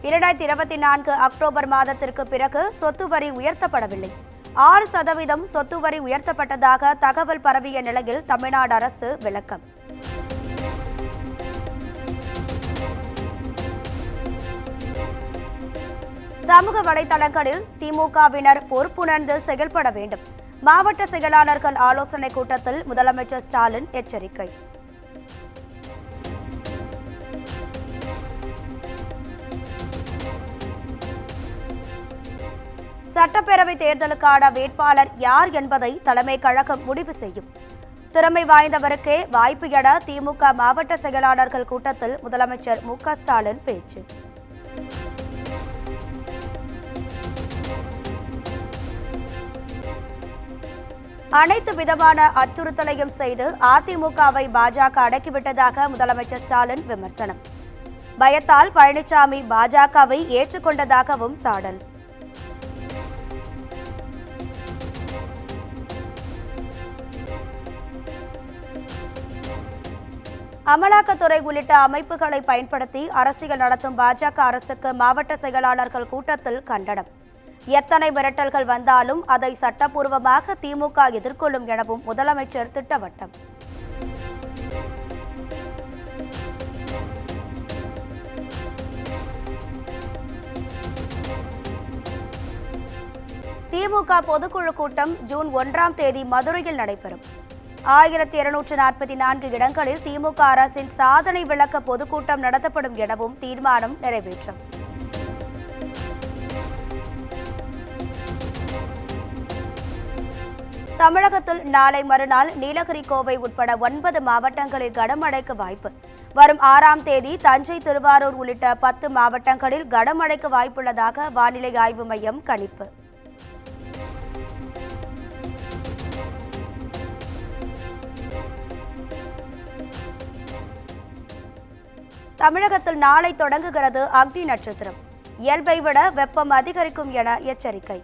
2024 October மாதத்திற்கு பிறகு சொத்து வரி உயர்த்தப்படவில்லை. 6% சொத்து வரி உயர்த்தப்பட்டதாக தகவல் பரவிய நிலையில் தமிழ்நாடு அரசு விளக்கம். சமூக வலைதளங்களில் திமுகவினர் பொறுப்புணர்ந்து செயல்பட வேண்டும். மாவட்ட செயலாளர்கள் ஆலோசனை கூட்டத்தில் முதலமைச்சர் ஸ்டாலின் எச்சரிக்கை. சட்டப்பேரவை தேர்தலுக்கான வேட்பாளர் யார் என்பதை தலைமை கழகம் முடிவு செய்யும். திறமை வாய்ந்தவருக்கே வாய்ப்பு என திமுக மாவட்ட செயலாளர்கள் கூட்டத்தில் முதலமைச்சர் மு.க. ஸ்டாலின் பேச்சு. அனைத்து விதமான அச்சுறுத்தலையும் செய்து அதிமுகவை பாஜக அடக்கிவிட்டதாக முதலமைச்சர் ஸ்டாலின் விமர்சனம். பயத்தால் பழனிசாமி பாஜகவை ஏற்றுக்கொண்டதாகவும் சாடல். அமலாக்கத்துறை உள்ளிட்ட அமைப்புகளை பயன்படுத்தி அரசியல் நடத்தும் பாஜக அரசுக்கு மாவட்ட செயலாளர்கள் கூட்டத்தில் கண்டனம். எத்தனை மிரட்டல்கள் வந்தாலும் அதை சட்டப்பூர்வமாக திமுக எதிர்கொள்ளும் எனவும் முதலமைச்சர் திட்டவட்டம். திமுக பொதுக்குழு கூட்டம் ஜூன் 1ஆம் தேதி மதுரையில் நடைபெறும். 1244 இடங்களில் திமுக அரசின் சாதனை விளக்க பொதுக்கூட்டம் நடத்தப்படும் எனவும் தீர்மானம் நிறைவேற்றும். தமிழகத்தில் நாளை மறுநாள் நீலகிரி, கோவை உட்பட 9 மாவட்டங்களில் கனமழைக்கு வாய்ப்பு. வரும் 6ஆம் தேதி தஞ்சை, திருவாரூர் உள்ளிட்ட 10 மாவட்டங்களில் கனமழைக்கு வாய்ப்புள்ளதாக வானிலை ஆய்வு மையம் கணிப்பு. தமிழகத்தில் நாளை தொடங்குகிறது அக்னி நட்சத்திரம். இயல்பை விட வெப்பம் அதிகரிக்கும் என எச்சரிக்கை.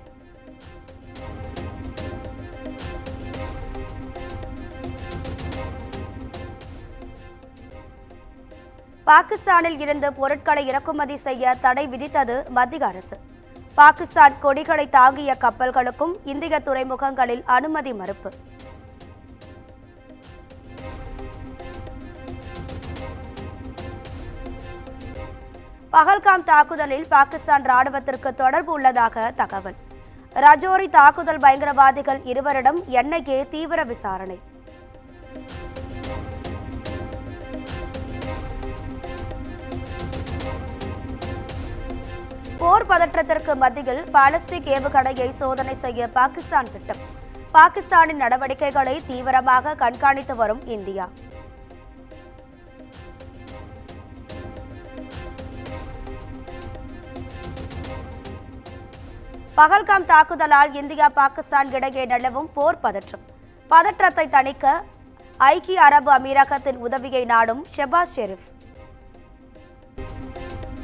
பாகிஸ்தானில் இருந்து பொருட்களை இறக்குமதி செய்ய தடை விதித்தது மத்திய அரசு. பாகிஸ்தான் கொடிகளை தாங்கிய கப்பல்களுக்கும் இந்திய துறைமுகங்களில் அனுமதி மறுப்பு. பஹல்காம் தாக்குதலில் பாகிஸ்தான் ராணுவத்திற்கு தொடர்பு உள்ளதாக தகவல். ரஜோரி தாக்குதல் பயங்கரவாதிகள் 2வரிடம் என்ஐஏ தீவிர விசாரணை. போர் பதற்றத்திற்கு மத்தியில் பாலிஸ்டிக் ஏவுகணையை சோதனை செய்ய பாகிஸ்தான் திட்டம். பாகிஸ்தானின் நடவடிக்கைகளை தீவிரமாக கண்காணித்து வரும் இந்தியா. பஹல்காம் தாக்குதலால் இந்தியா, பாகிஸ்தான் இடையே நிலவும் போர் பதற்றம். பதற்றத்தை தணிக்க ஐக்கிய அரபு அமீரகத்தின் உதவியை நாடும் ஷெபாஸ் ஷெரீப்.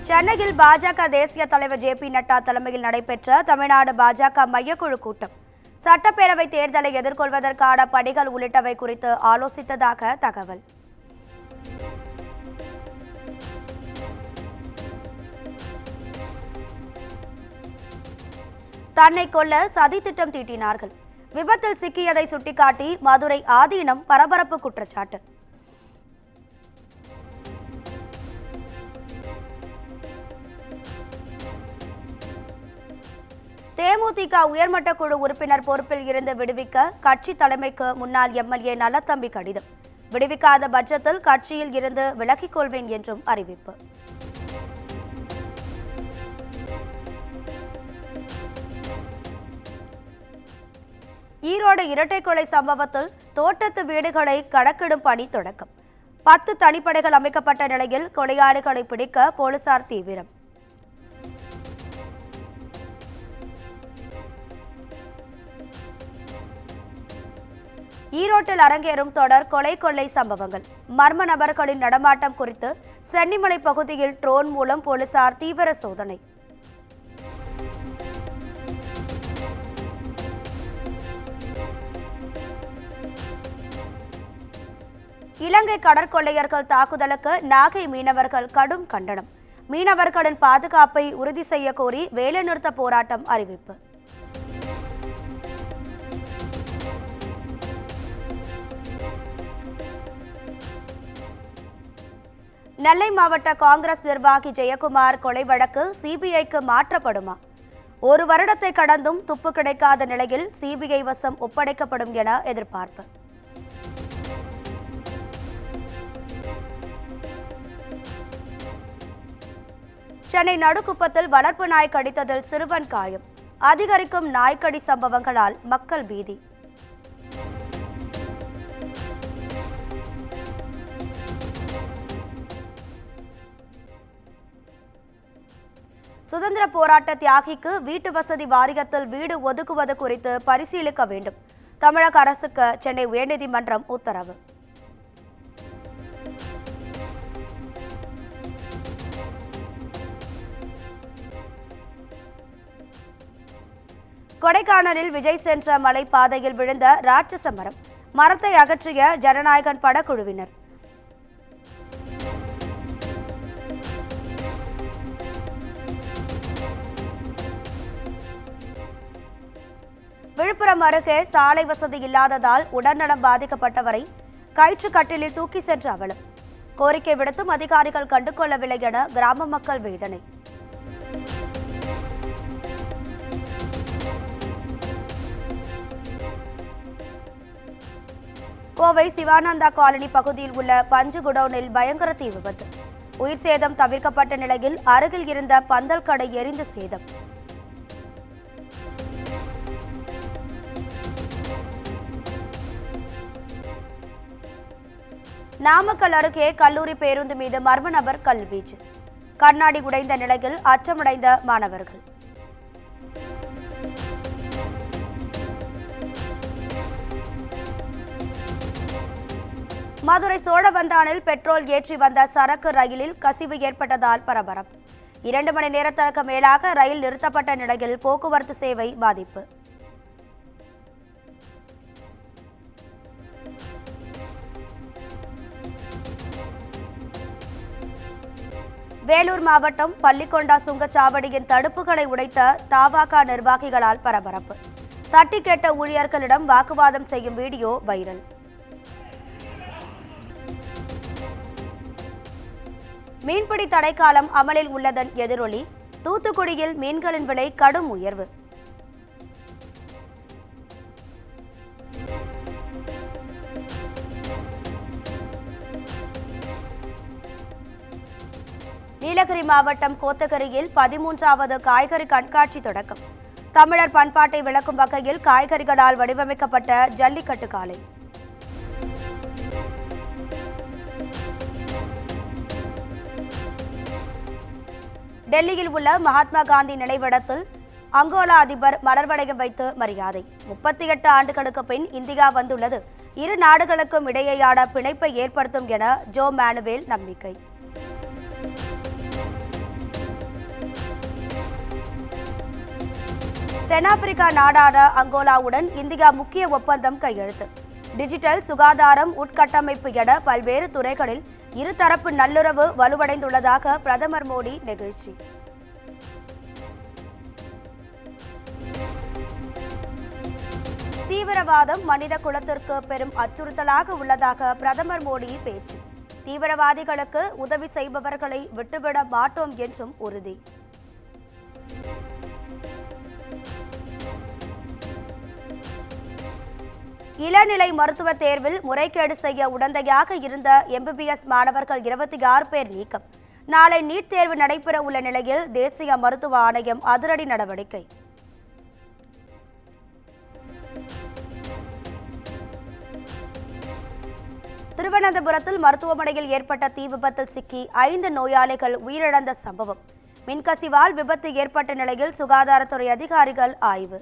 சென்னையில் பாஜக தேசிய தலைவர் ஜே.பி. நட்டா தலைமையில் நடைபெற்ற தமிழ்நாடு பாஜக மையக்குழு கூட்டம். சட்டப்பேரவை தேர்தலை எதிர்கொள்வதற்கான பணிகள் உள்ளிட்டவை குறித்து ஆலோசித்ததாக தகவல். தன்னை கொல்ல சதி திட்டம் தீட்டினார்கள். விபத்தில் சிக்கியதை சுட்டிக்காட்டி மதுரை ஆதீனம் பரபரப்பு குற்றச்சாட்டு. தேமுதிக உயர்மட்ட குழு உறுப்பினர் பொறுப்பில் இருந்து விடுவிக்க கட்சி தலைமைக்கு முன்னாள் எம்எல்ஏ நல்லதம்பி கடிதம். விடுவிக்காத பட்சத்தில் கட்சியில் இருந்து விலகிக் கொள்வேன் என்றும் அறிவிப்பு. ஈரோடு இரட்டை கொலை சம்பவத்தில் தோட்டத்து வீடுகளை கணக்கிடும் பணி தொடக்கம். 10 தனிப்படைகள் அமைக்கப்பட்ட நிலையில் கொலையாளிகளை பிடிக்க போலீசார் தீவிரம். ஈரோட்டில் அரங்கேறும் தொடர் கொலை கொள்ளை சம்பவங்கள். மர்ம நபர்களின் நடமாட்டம் குறித்து சென்னிமலை பகுதியில் ட்ரோன் மூலம் போலீசார் தீவிர சோதனை. இலங்கை கடற்கொள்ளையர்கள் தாக்குதலுக்கு நாகை மீனவர்கள் கடும் கண்டனம். மீனவர்களின் பாதுகாப்பை உறுதி செய்ய கோரி வேலைநிறுத்த போராட்டம் அறிவிப்பு. நெல்லை மாவட்ட காங்கிரஸ் நிர்வாகி ஜெயக்குமார் கொலை வழக்கு சிபிஐக்கு மாற்றப்படுமா? ஒரு வருடத்தை கடந்தும் துப்பு கிடைக்காத நிலையில் சிபிஐ வசம் ஒப்படைக்கப்படும் என எதிர்பார்ப்பு. சென்னை நடுக்குப்பத்தில் வளர்ப்பு நாய் கடித்ததில் சிறுவன் காயம். அதிகரிக்கும் நாய்க்கடி சம்பவங்களால் மக்கள் பீதி. சுதந்திர போராட்ட தியாகிக்கு வீட்டு வசதி வாரியத்தில் வீடு ஒதுக்குவது குறித்து பரிசீலிக்க வேண்டும். தமிழக அரசுக்கு சென்னை உயர்நீதிமன்றம் உத்தரவு. கொடைக்கானலில் விஜய் சென்ற மலைப்பாதையில் விழுந்த ராட்சச மரம். மரத்தை அகற்றிய ஜனநாயகன் படக்குழுவினர். விழுப்புரம் அருகே சாலை வசதி இல்லாததால் உடல்நலம் பாதிக்கப்பட்டவரை கயிற்று கட்டிலில் தூக்கி சென்ற அவலம். கோரிக்கை விடுத்தும் அதிகாரிகள் கண்டுகொள்ளவில்லை என கிராம மக்கள் வேதனை. கோவை சிவானந்தா காலனி பகுதியில் உள்ள பஞ்சு குடோனில் பயங்கர தீ விபத்து. உயிர் சேதம் தவிர்க்கப்பட்ட நிலையில் அருகில் இருந்த பந்தல் கடை எரிந்து சேதம். நாமக்கல் அருகே கல்லூரி பேருந்து மீது மர்ம நபர் கல்வீச்சு. கண்ணாடி உடைந்த நிலையில் அச்சமடைந்த மாணவர்கள். மதுரை சோழவந்தானில் பெட்ரோல் ஏற்றி வந்த சரக்கு ரயிலில் கசிவு ஏற்பட்டதால் பரபரப்பு. 2 மணி நேரத்திற்கு மேலாக ரயில் நிறுத்தப்பட்ட நிலையில் போக்குவரத்து சேவை பாதிப்பு. வேலூர் மாவட்டம் பள்ளிக்கொண்டா சுங்கச்சாவடியின் தடுப்புகளை உடைத்த தவாக நிர்வாகிகளால் பரபரப்பு. தட்டி கேட்ட ஊழியர்களிடம் வாக்குவாதம் செய்யும் வீடியோ வைரல். மீன்பிடி தடைக்காலம் அமலில் உள்ளதன் எதிரொலி. தூத்துக்குடியில் மீன்களின் விலை கடும் உயர்வு. நீலகிரி மாவட்டம் கோத்தகிரியில் 13வது காய்கறி கண்காட்சி தொடக்கம். தமிழர் பண்பாட்டை விளக்கும் வகையில் காய்கறிகளால் வடிவமைக்கப்பட்ட ஜல்லிக்கட்டு காளை. டெல்லியில் உள்ள மகாத்மா காந்தி நினைவிடத்தில் அங்கோலா அதிபர் மலர்வளையம் வைத்து மரியாதை. 38 ஆண்டுகளுக்கு பின் இந்தியா வந்துள்ளது இரு நாடுகளுக்கும் இடையேயான பிணைப்பை ஏற்படுத்தும் என ஜோ மேனுவேல் நம்பிக்கை. தென்னாப்பிரிக்கா நாடான அங்கோலாவுடன் இந்தியா முக்கிய ஒப்பந்தம் கையெழுத்து. டிஜிட்டல், சுகாதாரம், உட்கட்டமைப்பு என பல்வேறு துறைகளில் இருதரப்பு நல்லுறவு வலுவடைந்துள்ளதாக பிரதமர் மோடி நெகிழ்ச்சி. தீவிரவாதம் மனித குலத்திற்கு பெரும் அச்சுறுத்தலாக உள்ளதாக பிரதமர் மோடி பேச்சு. தீவிரவாதிகளுக்கு உதவி செய்பவர்களை விட்டுவிட மாட்டோம் என்றும் உறுதி. இளநிலை மருத்துவ தேர்வில் முறைகேடு செய்ய உடந்தையாக இருந்த MBBS மாணவர்கள் 26 பேர் நீக்கம். நாளை நீட் தேர்வு நடைபெற உள்ள நிலையில் தேசிய மருத்துவ ஆணையம் அதிரடி நடவடிக்கை. திருவனந்தபுரத்தில் மருத்துவமனையில் ஏற்பட்ட தீ விபத்தில் சிக்கி 5 நோயாளிகள் உயிரிழந்த சம்பவம். மின்கசிவால் விபத்து ஏற்பட்ட நிலையில் சுகாதாரத்துறை அதிகாரிகள் ஆய்வு.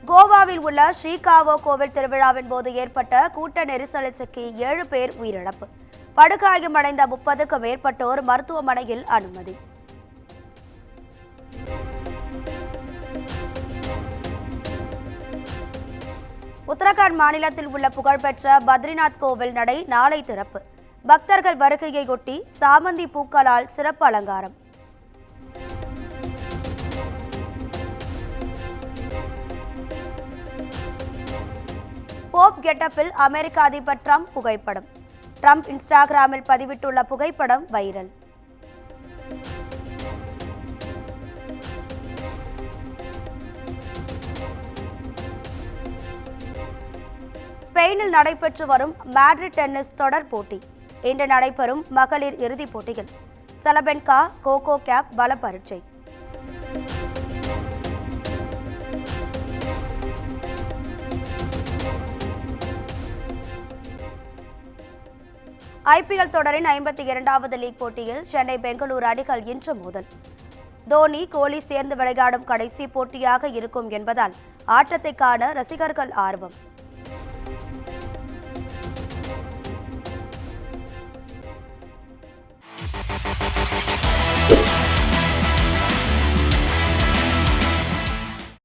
கோவாவில் உள்ள ஸ்ரீகாவோ கோவில் திருவிழாவின் போது ஏற்பட்ட கூட்ட நெரிசலில் சிக்கி 7 பேர் உயிரிழப்பு. படுகாயமடைந்த 30க்கும் மேற்பட்டோர் மருத்துவமனையில் அனுமதி. உத்தரகாண்ட் மாநிலத்தில் உள்ள புகழ்பெற்ற பத்ரிநாத் கோவில் நடை நாளை திறப்பு. பக்தர்கள் வருகையொட்டி சாமந்தி பூக்களால் சிறப்பு அலங்காரம். போப் கெட்டப்பில் அமெரிக்க அதிபர் ட்ரம்ப் புகைப்படம். ட்ரம்ப் இன்ஸ்டாகிராமில் பதிவிட்டுள்ள புகைப்படம் வைரல். ஸ்பெயினில் நடைபெற்று வரும் மேட்ரிட் டென்னிஸ் தொடர் போட்டி. இன்று நடைபெறும் மகளிர் இறுதிப் போட்டியில் சலபென்கா கோகோ கேப் பல பரீட்சை. ஐபிஎல் தொடரின் 52வது லீக் போட்டியில் சென்னை பெங்களூரு அணிகள் இன்று மோதல். தோனி கோலி சேர்ந்து விளையாடும் கடைசி போட்டியாக இருக்கும் என்பதால் ஆட்டத்தை காண ரசிகர்கள் ஆர்வம்.